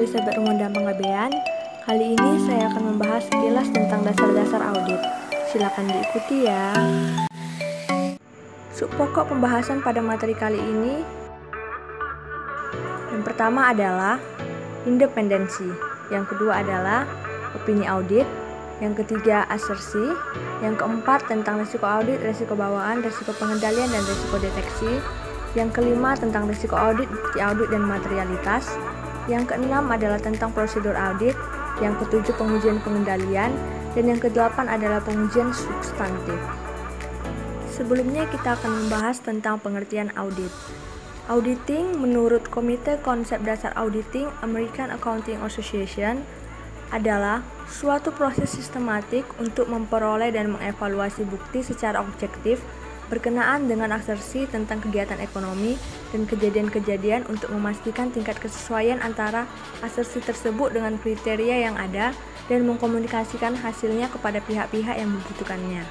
Elizabeth Rungondang Panggabean. Kali ini saya akan membahas sekilas tentang dasar-dasar audit. Silakan diikuti ya. Pokok pembahasan pada materi kali ini, yang pertama adalah independensi, yang kedua adalah opini audit, yang ketiga asersi, yang keempat tentang risiko audit, risiko bawaan, risiko pengendalian, dan risiko deteksi, yang kelima tentang risiko audit, bukti audit, dan materialitas, yang keenam adalah tentang prosedur audit, yang ketujuh pengujian pengendalian, dan yang kedelapan adalah pengujian substantif. Sebelumnya kita akan membahas tentang pengertian audit. Auditing menurut Komite Konsep Dasar Auditing American Accounting Association adalah suatu proses sistematik untuk memperoleh dan mengevaluasi bukti secara objektif berkenaan dengan asersi tentang kegiatan ekonomi dan kejadian-kejadian untuk memastikan tingkat kesesuaian antara asersi tersebut dengan kriteria yang ada dan mengkomunikasikan hasilnya kepada pihak-pihak yang membutuhkannya.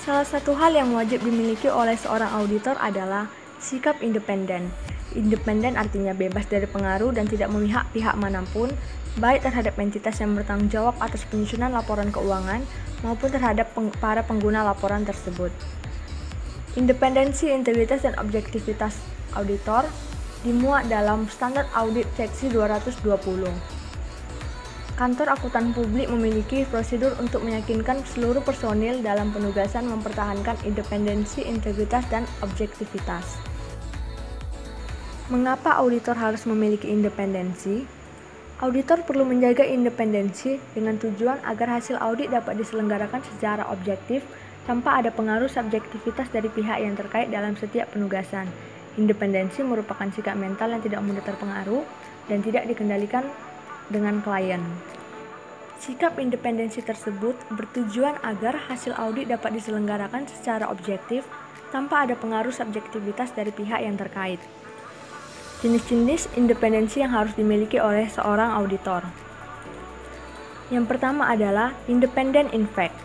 Salah satu hal yang wajib dimiliki oleh seorang auditor adalah sikap independen. Independen artinya bebas dari pengaruh dan tidak memihak pihak manapun, baik terhadap entitas yang bertanggung jawab atas penyusunan laporan keuangan maupun terhadap para pengguna laporan tersebut. Independensi, integritas, dan objektivitas auditor dimuat dalam Standar Audit Seksi 220. Kantor Akuntan Publik memiliki prosedur untuk meyakinkan seluruh personil dalam penugasan mempertahankan independensi, integritas, dan objektivitas. Mengapa auditor harus memiliki independensi? Auditor perlu menjaga independensi dengan tujuan agar hasil audit dapat diselenggarakan secara objektif tanpa ada pengaruh subjektivitas dari pihak yang terkait dalam setiap penugasan. Independensi merupakan sikap mental yang tidak mudah terpengaruh dan tidak dikendalikan dengan klien. Sikap independensi tersebut bertujuan agar hasil audit dapat diselenggarakan secara objektif tanpa ada pengaruh subjektivitas dari pihak yang terkait. Jenis-jenis independensi yang harus dimiliki oleh seorang auditor. Yang pertama adalah independent in fact.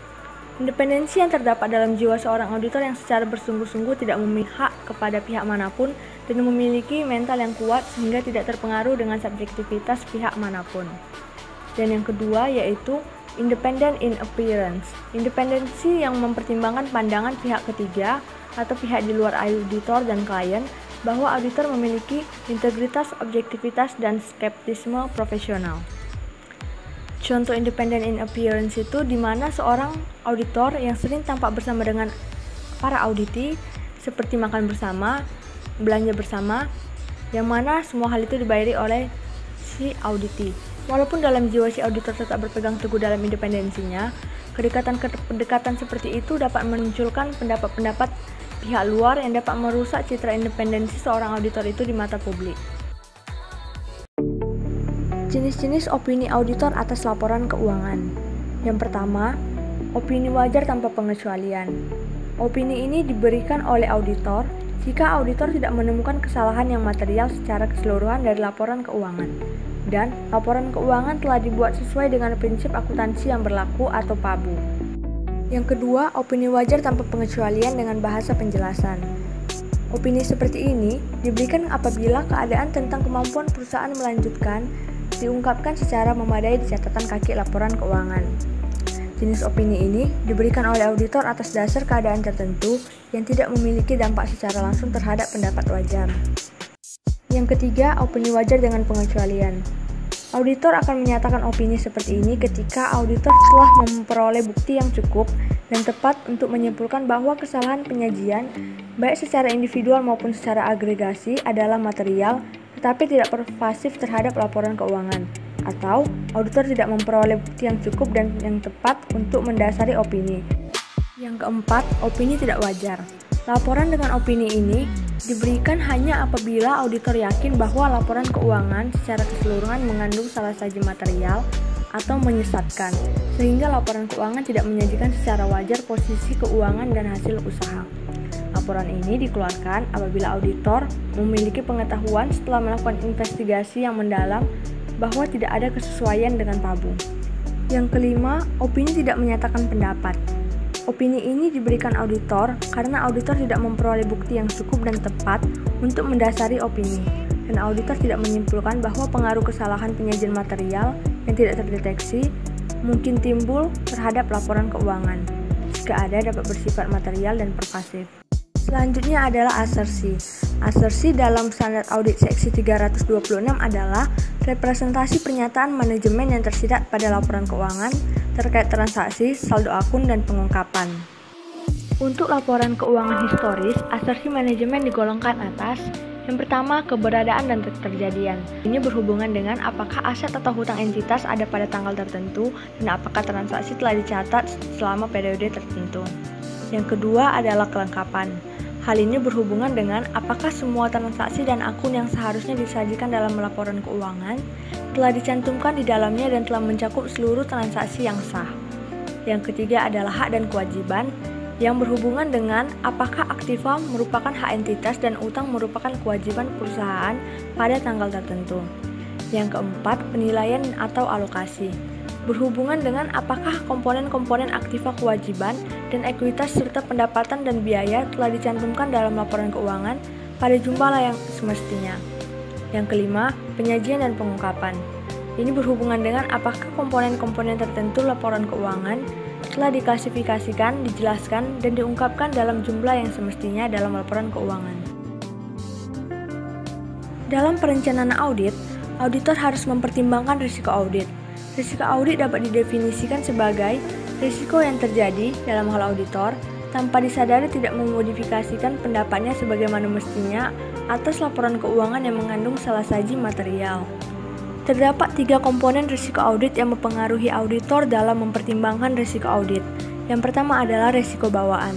Independensi yang terdapat dalam jiwa seorang auditor yang secara bersungguh-sungguh tidak memihak kepada pihak manapun dan memiliki mental yang kuat sehingga tidak terpengaruh dengan subjektivitas pihak manapun. Dan yang kedua yaitu independent in appearance. Independensi yang mempertimbangkan pandangan pihak ketiga atau pihak di luar auditor dan klien bahwa auditor memiliki integritas, objektivitas, dan skeptisme profesional. Contoh independent in appearance itu di mana seorang auditor yang sering tampak bersama dengan para auditi seperti makan bersama, belanja bersama, yang mana semua hal itu dibayari oleh si auditi. Walaupun dalam jiwa si auditor tetap berpegang teguh dalam independensinya, kedekatan seperti itu dapat memunculkan pendapat-pendapat pihak luar yang dapat merusak citra independensi seorang auditor itu di mata publik. Jenis-jenis opini auditor atas laporan keuangan. Yang pertama, opini wajar tanpa pengecualian. Opini ini diberikan oleh auditor jika auditor tidak menemukan kesalahan yang material secara keseluruhan dari laporan keuangan, dan laporan keuangan telah dibuat sesuai dengan prinsip akuntansi yang berlaku atau PABU. Yang kedua, opini wajar tanpa pengecualian dengan bahasa penjelasan. Opini seperti ini diberikan apabila keadaan tentang kemampuan perusahaan melanjutkan diungkapkan secara memadai di catatan kaki laporan keuangan. Jenis opini ini diberikan oleh auditor atas dasar keadaan tertentu yang tidak memiliki dampak secara langsung terhadap pendapat wajar. Yang ketiga, opini wajar dengan pengecualian. Auditor akan menyatakan opini seperti ini ketika auditor telah memperoleh bukti yang cukup dan tepat untuk menyimpulkan bahwa kesalahan penyajian, baik secara individual maupun secara agregasi, adalah material tetapi tidak pervasif terhadap laporan keuangan, atau auditor tidak memperoleh bukti yang cukup dan yang tepat untuk mendasari opini. Yang keempat, opini tidak wajar. Laporan dengan opini ini diberikan hanya apabila auditor yakin bahwa laporan keuangan secara keseluruhan mengandung salah saji material atau menyesatkan, sehingga laporan keuangan tidak menyajikan secara wajar posisi keuangan dan hasil usaha. Laporan ini dikeluarkan apabila auditor memiliki pengetahuan setelah melakukan investigasi yang mendalam bahwa tidak ada kesesuaian dengan PABU. Yang kelima, opini tidak menyatakan pendapat. Opini ini diberikan auditor karena auditor tidak memperoleh bukti yang cukup dan tepat untuk mendasari opini. dan auditor tidak menyimpulkan bahwa pengaruh kesalahan penyajian material yang tidak terdeteksi mungkin timbul terhadap laporan keuangan. Jika ada, dapat bersifat material dan pervasif. Selanjutnya adalah asersi. Asersi dalam standar audit seksi 326 adalah representasi pernyataan manajemen yang tersirat pada laporan keuangan terkait transaksi, saldo akun, dan pengungkapan. Untuk laporan keuangan historis, asersi manajemen digolongkan atas. Yang pertama, keberadaan dan keterjadian. Ini berhubungan dengan apakah aset atau hutang entitas ada pada tanggal tertentu dan apakah transaksi telah dicatat selama periode tertentu. Yang kedua adalah kelengkapan. Hal ini berhubungan dengan apakah semua transaksi dan akun yang seharusnya disajikan dalam laporan keuangan telah dicantumkan di dalamnya dan telah mencakup seluruh transaksi yang sah. Yang ketiga adalah hak dan kewajiban, yang berhubungan dengan apakah aktiva merupakan hak entitas dan utang merupakan kewajiban perusahaan pada tanggal tertentu. Yang keempat, penilaian atau alokasi, berhubungan dengan apakah komponen-komponen aktiva kewajiban dan ekuitas serta pendapatan dan biaya telah dicantumkan dalam laporan keuangan pada jumlah yang semestinya. Yang kelima, penyajian dan pengungkapan. Ini berhubungan dengan apakah komponen-komponen tertentu laporan keuangan telah diklasifikasikan, dijelaskan, dan diungkapkan dalam jumlah yang semestinya dalam laporan keuangan. Dalam perencanaan audit, auditor harus mempertimbangkan risiko audit. Risiko audit dapat didefinisikan sebagai risiko yang terjadi dalam hal auditor tanpa disadari tidak memodifikasikan pendapatnya sebagaimana mestinya atas laporan keuangan yang mengandung salah saji material. Terdapat 3 komponen risiko audit yang mempengaruhi auditor dalam mempertimbangkan risiko audit. Yang pertama adalah risiko bawaan.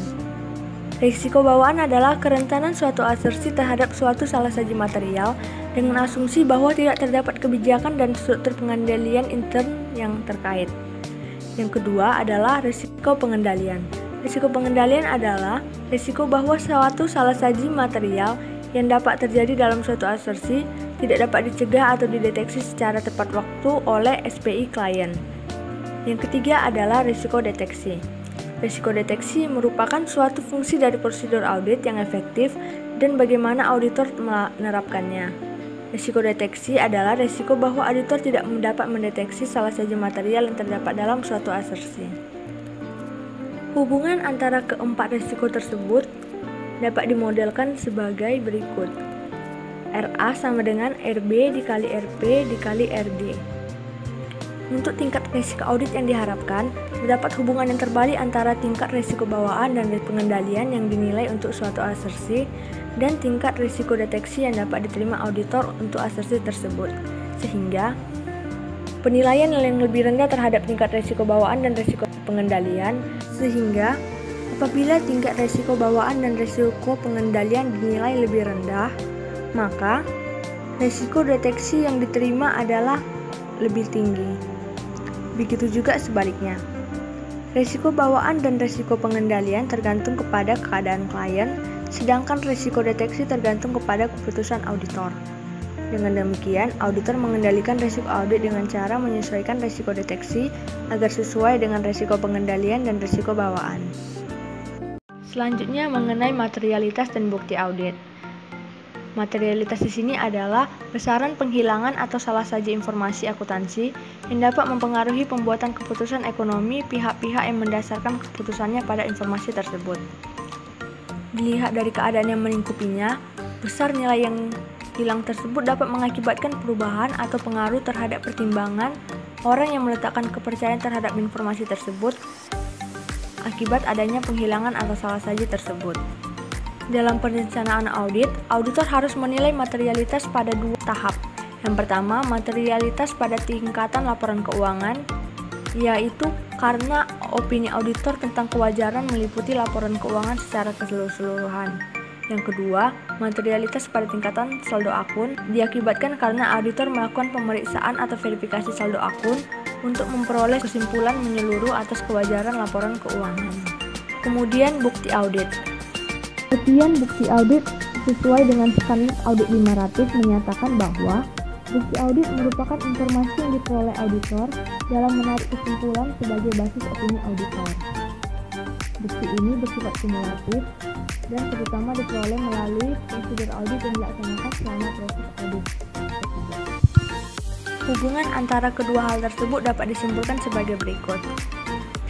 Risiko bawaan adalah kerentanan suatu asersi terhadap suatu salah saji material dengan asumsi bahwa tidak terdapat kebijakan dan struktur pengendalian intern yang terkait. Yang kedua adalah risiko pengendalian. Risiko pengendalian adalah risiko bahwa suatu salah saji material yang dapat terjadi dalam suatu asersi tidak dapat dicegah atau dideteksi secara tepat waktu oleh SPI klien. Yang ketiga adalah risiko deteksi. Risiko deteksi merupakan suatu fungsi dari prosedur audit yang efektif dan bagaimana auditor menerapkannya. Risiko deteksi adalah risiko bahwa auditor tidak dapat mendeteksi salah saji material yang terdapat dalam suatu asersi. Hubungan antara keempat risiko tersebut dapat dimodelkan sebagai berikut. RA sama dengan RB dikali RP dikali RD. Untuk tingkat risiko audit yang diharapkan, terdapat hubungan yang terbalik antara tingkat risiko bawaan dan pengendalian yang dinilai untuk suatu asersi dan tingkat risiko deteksi yang dapat diterima auditor untuk asersi tersebut. Sehingga, penilaian yang lebih rendah terhadap tingkat risiko bawaan dan risiko pengendalian, sehingga apabila tingkat risiko bawaan dan risiko pengendalian dinilai lebih rendah, maka risiko deteksi yang diterima adalah lebih tinggi. Begitu juga sebaliknya. Risiko bawaan dan risiko pengendalian tergantung kepada keadaan klien, sedangkan risiko deteksi tergantung kepada keputusan auditor. Dengan demikian, auditor mengendalikan risiko audit dengan cara menyesuaikan risiko deteksi agar sesuai dengan risiko pengendalian dan risiko bawaan. Selanjutnya mengenai materialitas dan bukti audit. Materialitas di sini adalah besaran penghilangan atau salah saji informasi akuntansi yang dapat mempengaruhi pembuatan keputusan ekonomi pihak-pihak yang mendasarkan keputusannya pada informasi tersebut. Dilihat dari keadaan yang melingkupinya, besar nilai yang hilang tersebut dapat mengakibatkan perubahan atau pengaruh terhadap pertimbangan orang yang meletakkan kepercayaan terhadap informasi tersebut akibat adanya penghilangan atau salah saji tersebut. Dalam perencanaan audit, auditor harus menilai materialitas pada 2 tahap. Yang pertama, materialitas pada tingkatan laporan keuangan, yaitu karena opini auditor tentang kewajaran meliputi laporan keuangan secara keseluruhan. Yang kedua, materialitas pada tingkatan saldo akun diakibatkan karena auditor melakukan pemeriksaan atau verifikasi saldo akun untuk memperoleh kesimpulan menyeluruh atas kewajaran laporan keuangan. Kemudian bukti audit. Kemudian bukti audit sesuai dengan standar audit 500 menyatakan bahwa bukti audit merupakan informasi yang diperoleh auditor dalam menarik kesimpulan sebagai basis opini auditor. Bukti ini bersifat kumulatif dan terutama diperoleh melalui prosedur audit yang dilaksanakan selama proses audit tersebut. Hubungan antara kedua hal tersebut dapat disimpulkan sebagai berikut.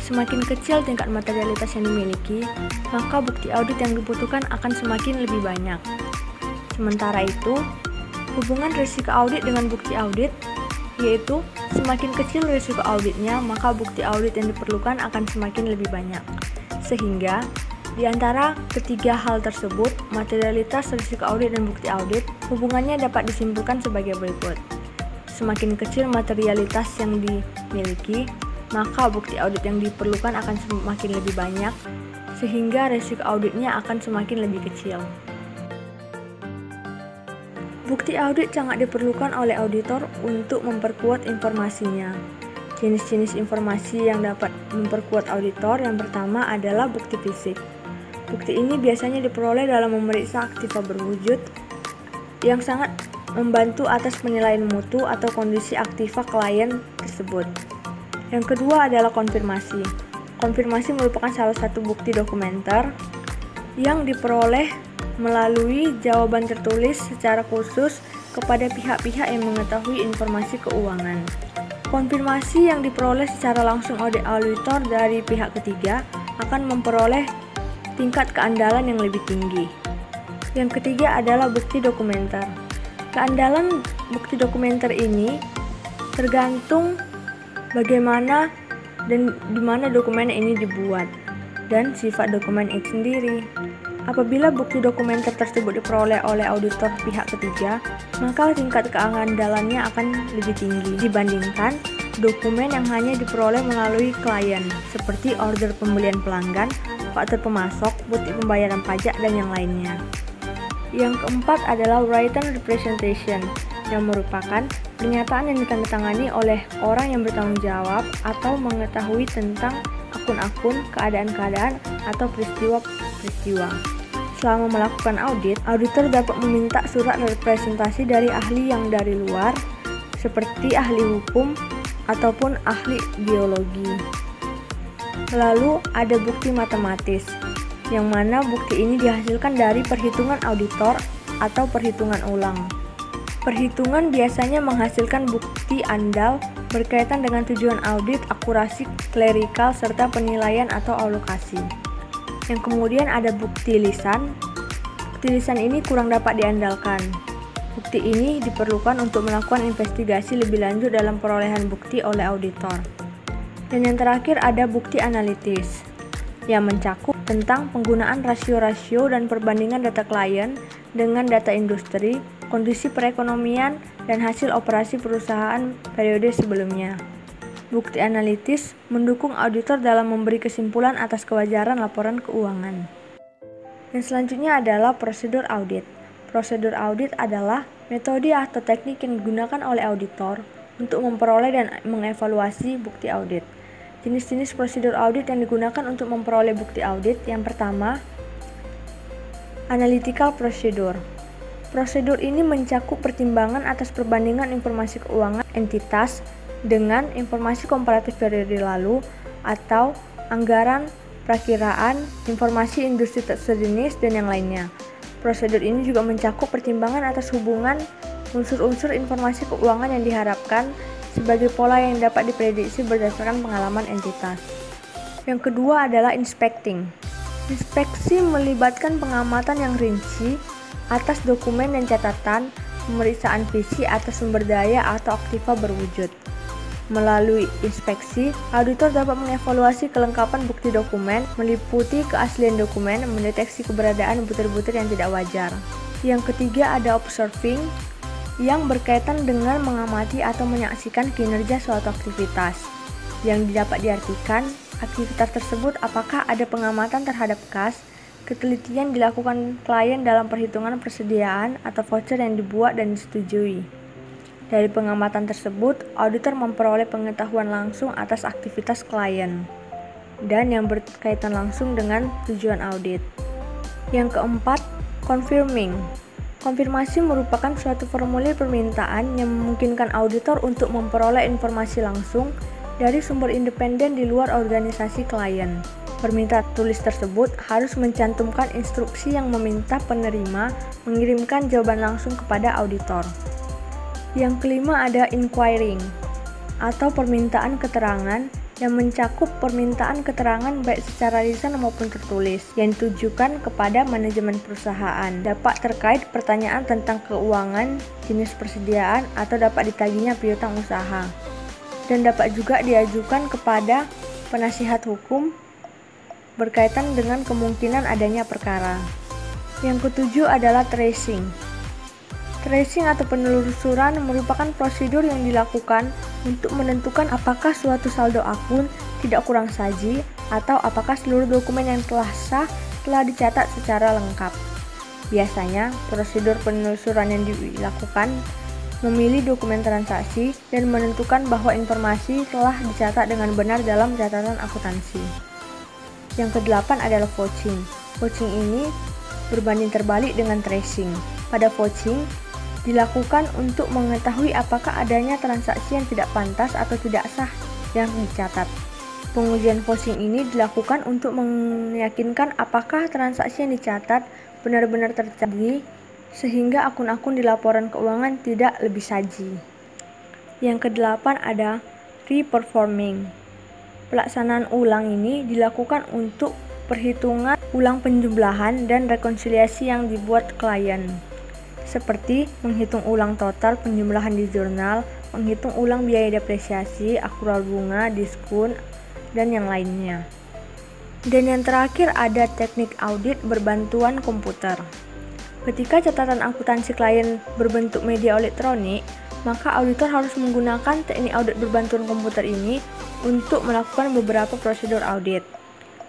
Semakin kecil tingkat materialitas yang dimiliki, maka bukti audit yang dibutuhkan akan semakin lebih banyak. Sementara itu, hubungan risiko audit dengan bukti audit, yaitu semakin kecil risiko auditnya, maka bukti audit yang diperlukan akan semakin lebih banyak. Sehingga, di antara ketiga hal tersebut, materialitas, risiko audit, dan bukti audit, hubungannya dapat disimpulkan sebagai berikut. Semakin kecil materialitas yang dimiliki, maka bukti audit yang diperlukan akan semakin lebih banyak, sehingga risiko auditnya akan semakin lebih kecil. Bukti audit sangat diperlukan oleh auditor untuk memperkuat informasinya. Jenis-jenis informasi yang dapat memperkuat auditor yang pertama adalah bukti fisik. Bukti ini biasanya diperoleh dalam memeriksa aktiva berwujud yang sangat membantu atas penilaian mutu atau kondisi aktiva klien tersebut. Yang kedua adalah konfirmasi. Konfirmasi merupakan salah satu bukti dokumenter yang diperoleh melalui jawaban tertulis secara khusus kepada pihak-pihak yang mengetahui informasi keuangan. Konfirmasi yang diperoleh secara langsung oleh auditor dari pihak ketiga akan memperoleh tingkat keandalan yang lebih tinggi. Yang ketiga adalah bukti dokumenter. Keandalan bukti dokumenter ini tergantung bagaimana dan di mana dokumen ini dibuat dan sifat dokumen itu sendiri. Apabila bukti dokumenter tersebut diperoleh oleh auditor pihak ketiga, maka tingkat keandalannya akan lebih tinggi dibandingkan dokumen yang hanya diperoleh melalui klien, seperti order pembelian pelanggan, faktur pemasok, bukti pembayaran pajak, dan yang lainnya. Yang keempat adalah written representation, yang merupakan pernyataan yang ditandatangani oleh orang yang bertanggung jawab atau mengetahui tentang akun-akun, keadaan-keadaan, atau peristiwa-peristiwa. Selama melakukan audit, auditor dapat meminta surat representasi dari ahli yang dari luar, seperti ahli hukum ataupun ahli biologi. Lalu ada bukti matematis, yang mana bukti ini dihasilkan dari perhitungan auditor atau perhitungan ulang. Perhitungan biasanya menghasilkan bukti andal berkaitan dengan tujuan audit, akurasi, klerikal, serta penilaian atau alokasi. Yang kemudian ada bukti lisan. Bukti lisan ini kurang dapat diandalkan. Bukti ini diperlukan untuk melakukan investigasi lebih lanjut dalam perolehan bukti oleh auditor. Dan yang terakhir ada bukti analitis, yang mencakup tentang penggunaan rasio-rasio dan perbandingan data klien dengan data industri, kondisi perekonomian, dan hasil operasi perusahaan periode sebelumnya. Bukti analitis mendukung auditor dalam memberi kesimpulan atas kewajaran laporan keuangan. Yang selanjutnya adalah prosedur audit. Prosedur audit adalah metode atau teknik yang digunakan oleh auditor untuk memperoleh dan mengevaluasi bukti audit. Jenis-jenis prosedur audit yang digunakan untuk memperoleh bukti audit. Yang pertama, analytical procedure. Prosedur ini mencakup pertimbangan atas perbandingan informasi keuangan entitas dengan informasi komparatif periode lalu atau anggaran, perakiraan, informasi industri sejenis, dan yang lainnya. Prosedur ini juga mencakup pertimbangan atas hubungan unsur-unsur informasi keuangan yang diharapkan sebagai pola yang dapat diprediksi berdasarkan pengalaman entitas. Yang kedua adalah inspecting. Inspeksi melibatkan pengamatan yang rinci atas dokumen dan catatan, pemeriksaan visi atas sumber daya atau aktiva berwujud. Melalui inspeksi, auditor dapat mengevaluasi kelengkapan bukti dokumen, meliputi keaslian dokumen, mendeteksi keberadaan butir-butir yang tidak wajar. Yang ketiga ada observing, yang berkaitan dengan mengamati atau menyaksikan kinerja suatu aktivitas. Yang dapat diartikan, aktivitas tersebut apakah ada pengamatan terhadap kas, ketelitian dilakukan klien dalam perhitungan persediaan atau voucher yang dibuat dan disetujui. Dari pengamatan tersebut, auditor memperoleh pengetahuan langsung atas aktivitas klien dan yang berkaitan langsung dengan tujuan audit. Yang keempat, confirming. Konfirmasi merupakan suatu formulir permintaan yang memungkinkan auditor untuk memperoleh informasi langsung dari sumber independen di luar organisasi klien. Permintaan tulis tersebut harus mencantumkan instruksi yang meminta penerima mengirimkan jawaban langsung kepada auditor. Yang kelima ada inquiring atau permintaan keterangan yang mencakup permintaan keterangan baik secara lisan maupun tertulis yang ditujukan kepada manajemen perusahaan, dapat terkait pertanyaan tentang keuangan, jenis persediaan, atau dapat ditagihnya piutang usaha, dan dapat juga diajukan kepada penasihat hukum berkaitan dengan kemungkinan adanya perkara. Yang ketujuh adalah tracing. Tracing atau penelusuran merupakan prosedur yang dilakukan untuk menentukan apakah suatu saldo akun tidak kurang saji atau apakah seluruh dokumen yang telah sah telah dicatat secara lengkap. Biasanya, prosedur penelusuran yang dilakukan memilih dokumen transaksi dan menentukan bahwa informasi telah dicatat dengan benar dalam catatan akuntansi. Yang kedelapan adalah vouching. Vouching ini berbanding terbalik dengan tracing. Pada vouching, dilakukan untuk mengetahui apakah adanya transaksi yang tidak pantas atau tidak sah yang dicatat. Pengujian vouching ini dilakukan untuk meyakinkan apakah transaksi yang dicatat benar-benar terjadi sehingga akun-akun di laporan keuangan tidak lebih saji. Yang kedelapan ada re-performing. Pelaksanaan ulang ini dilakukan untuk perhitungan ulang penjumlahan dan rekonsiliasi yang dibuat klien, seperti menghitung ulang total penjumlahan di jurnal, menghitung ulang biaya depresiasi, akrual bunga, diskon, dan yang lainnya. Dan yang terakhir ada teknik audit berbantuan komputer. Ketika catatan akuntansi klien berbentuk media elektronik, maka auditor harus menggunakan teknik audit berbantuan komputer ini untuk melakukan beberapa prosedur audit.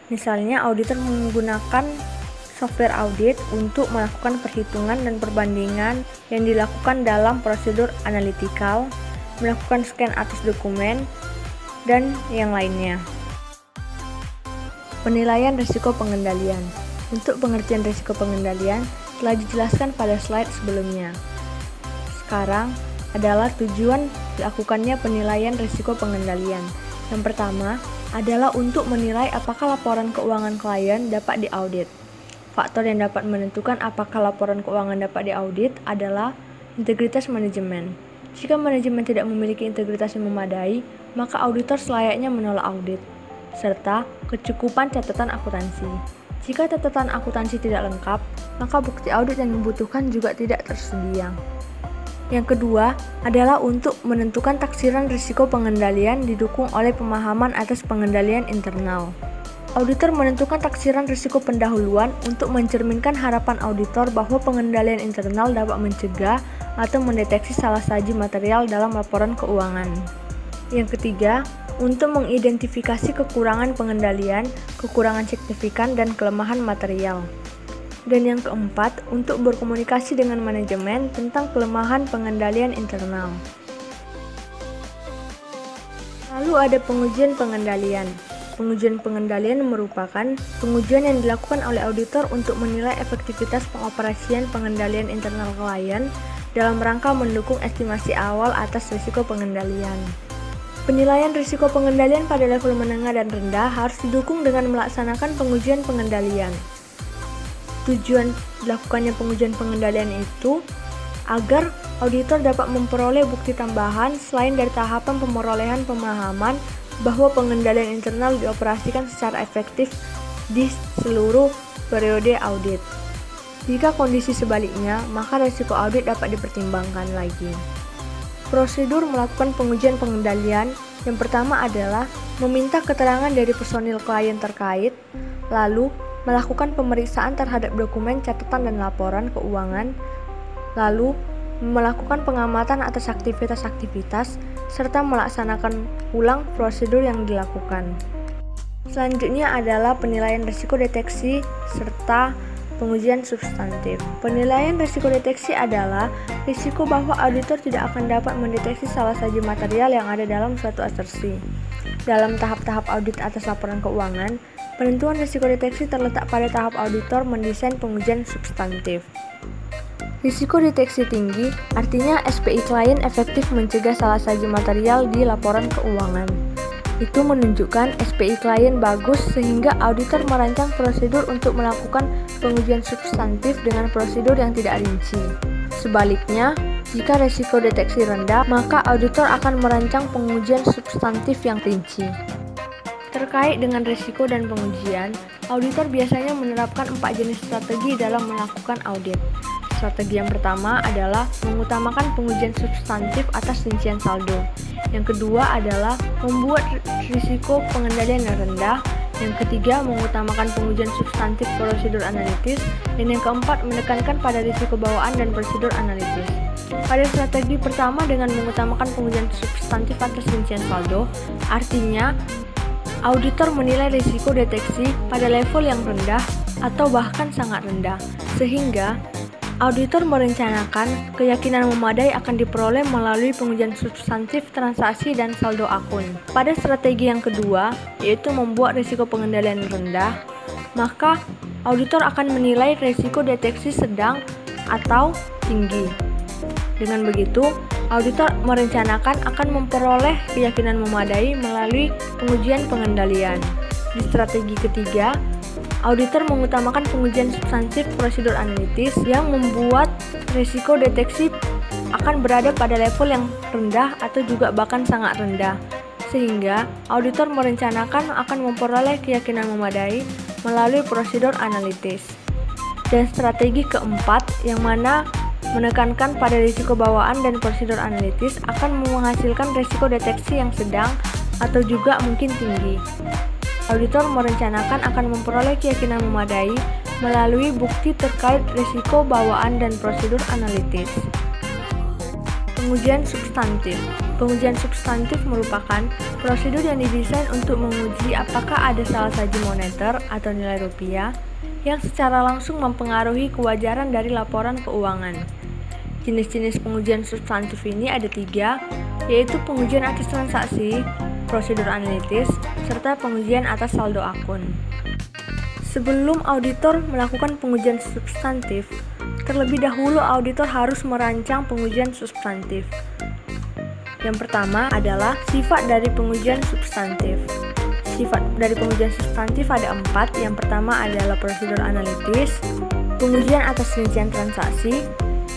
Misalnya, auditor menggunakan software audit untuk melakukan perhitungan dan perbandingan yang dilakukan dalam prosedur analytical, melakukan scan atas dokumen, dan yang lainnya. Penilaian risiko pengendalian. Untuk pengertian risiko pengendalian telah dijelaskan pada slide sebelumnya. Sekarang adalah tujuan dilakukannya penilaian risiko pengendalian. Yang pertama adalah untuk menilai apakah laporan keuangan klien dapat diaudit. Faktor yang dapat menentukan apakah laporan keuangan dapat diaudit adalah integritas manajemen. Jika manajemen tidak memiliki integritas yang memadai, maka auditor selayaknya menolak audit, serta kecukupan catatan akuntansi. Jika catatan akuntansi tidak lengkap, maka bukti audit yang dibutuhkan juga tidak tersedia. Yang kedua adalah untuk menentukan taksiran risiko pengendalian didukung oleh pemahaman atas pengendalian internal. Auditor menentukan taksiran risiko pendahuluan untuk mencerminkan harapan auditor bahwa pengendalian internal dapat mencegah atau mendeteksi salah saji material dalam laporan keuangan. Yang ketiga, untuk mengidentifikasi kekurangan pengendalian, kekurangan signifikan, dan kelemahan material. Dan yang keempat, untuk berkomunikasi dengan manajemen tentang kelemahan pengendalian internal. Lalu ada pengujian pengendalian. Pengujian pengendalian merupakan pengujian yang dilakukan oleh auditor untuk menilai efektivitas pengoperasian pengendalian internal klien dalam rangka mendukung estimasi awal atas risiko pengendalian. Penilaian risiko pengendalian pada level menengah dan rendah harus didukung dengan melaksanakan pengujian pengendalian. Tujuan dilakukannya pengujian pengendalian itu agar auditor dapat memperoleh bukti tambahan selain dari tahapan pemerolehan pemahaman bahwa pengendalian internal dioperasikan secara efektif di seluruh periode audit. Jika kondisi sebaliknya, maka risiko audit dapat dipertimbangkan lagi. Prosedur melakukan pengujian pengendalian yang pertama adalah meminta keterangan dari personil klien terkait, lalu melakukan pemeriksaan terhadap dokumen catatan dan laporan keuangan, lalu melakukan pengamatan atas aktivitas-aktivitas, serta melaksanakan ulang prosedur yang dilakukan. Selanjutnya adalah penilaian risiko deteksi serta pengujian substantif. Penilaian risiko deteksi adalah risiko bahwa auditor tidak akan dapat mendeteksi salah saji material yang ada dalam suatu asersi. Dalam tahap-tahap audit atas laporan keuangan, penentuan risiko deteksi terletak pada tahap auditor mendesain pengujian substantif. Risiko deteksi tinggi artinya SPI klien efektif mencegah salah saji material di laporan keuangan. itu menunjukkan SPI klien bagus sehingga auditor merancang prosedur untuk melakukan pengujian substantif dengan prosedur yang tidak rinci. Sebaliknya, jika resiko deteksi rendah, maka auditor akan merancang pengujian substantif yang rinci. Terkait dengan risiko dan pengujian, auditor biasanya menerapkan 4 jenis strategi dalam melakukan audit. Strategi yang pertama adalah mengutamakan pengujian substantif atas rincian saldo. Yang kedua adalah membuat risiko pengendalian yang rendah. Yang ketiga, mengutamakan pengujian substantif prosedur analitis. Dan yang keempat, menekankan pada risiko bawaan dan prosedur analitis. Pada strategi pertama dengan mengutamakan pengujian substantif atas rincian saldo, artinya auditor menilai risiko deteksi pada level yang rendah atau bahkan sangat rendah, sehingga auditor merencanakan keyakinan memadai akan diperoleh melalui pengujian substantif transaksi dan saldo akun. Pada strategi yang kedua, yaitu membuat risiko pengendalian rendah, maka auditor akan menilai risiko deteksi sedang atau tinggi. Dengan begitu, auditor merencanakan akan memperoleh keyakinan memadai melalui pengujian pengendalian. Di strategi ketiga, auditor mengutamakan pengujian substantif prosedur analitis yang membuat risiko deteksi akan berada pada level yang rendah atau juga bahkan sangat rendah, sehingga auditor merencanakan akan memperoleh keyakinan memadai melalui prosedur analitis. Dan strategi keempat, yang mana menekankan pada risiko bawaan dan prosedur analitis, akan menghasilkan risiko deteksi yang sedang atau juga mungkin tinggi. Auditor merencanakan akan memperoleh keyakinan memadai melalui bukti terkait risiko bawaan dan prosedur analitis. Pengujian substantif. Pengujian substantif merupakan prosedur yang didesain untuk menguji apakah ada salahsaji moneter atau nilai rupiah yang secara langsung mempengaruhi kewajaran dari laporan keuangan. Jenis-jenis pengujian substantif ini ada 3, yaitu pengujian atas transaksi, prosedur analitis, serta pengujian atas saldo akun. Sebelum auditor melakukan pengujian substantif, terlebih dahulu auditor harus merancang pengujian substantif. Yang pertama adalah sifat dari pengujian substantif. Sifat dari pengujian substantif ada 4. Yang pertama adalah prosedur analitis, pengujian atas rincian transaksi,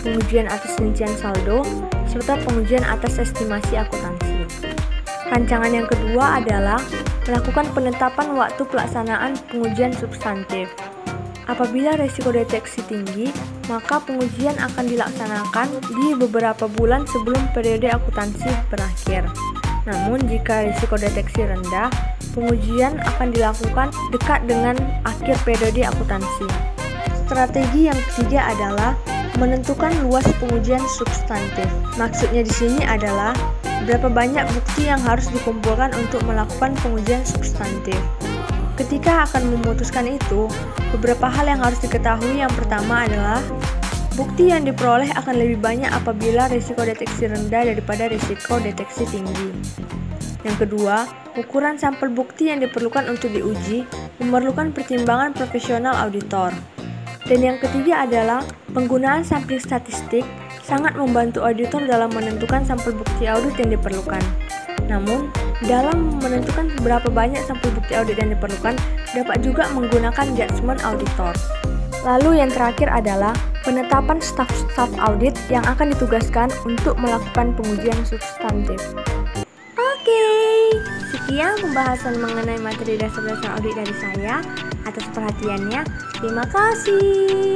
pengujian atas rincian saldo, serta pengujian atas estimasi akuntansi. Rancangan yang kedua adalah melakukan penetapan waktu pelaksanaan pengujian substantif. Apabila risiko deteksi tinggi, maka pengujian akan dilaksanakan di beberapa bulan sebelum periode akuntansi berakhir. Namun, jika risiko deteksi rendah, pengujian akan dilakukan dekat dengan akhir periode akuntansi. Strategi yang ketiga adalah menentukan luas pengujian substantif. Maksudnya di sini adalah berapa banyak bukti yang harus dikumpulkan untuk melakukan pengujian substantif. Ketika akan memutuskan itu, beberapa hal yang harus diketahui. Yang pertama adalah bukti yang diperoleh akan lebih banyak apabila risiko deteksi rendah daripada risiko deteksi tinggi. Yang kedua, ukuran sampel bukti yang diperlukan untuk diuji memerlukan pertimbangan profesional auditor. Dan yang ketiga adalah penggunaan sampling statistik sangat membantu auditor dalam menentukan sampel bukti audit yang diperlukan. Namun, dalam menentukan berapa banyak sampel bukti audit yang diperlukan, dapat juga menggunakan judgement auditor. Lalu yang terakhir adalah penetapan staf audit yang akan ditugaskan untuk melakukan pengujian substantif. Oke, sekian pembahasan mengenai materi dasar-dasar audit dari saya. Atas perhatiannya, terima kasih.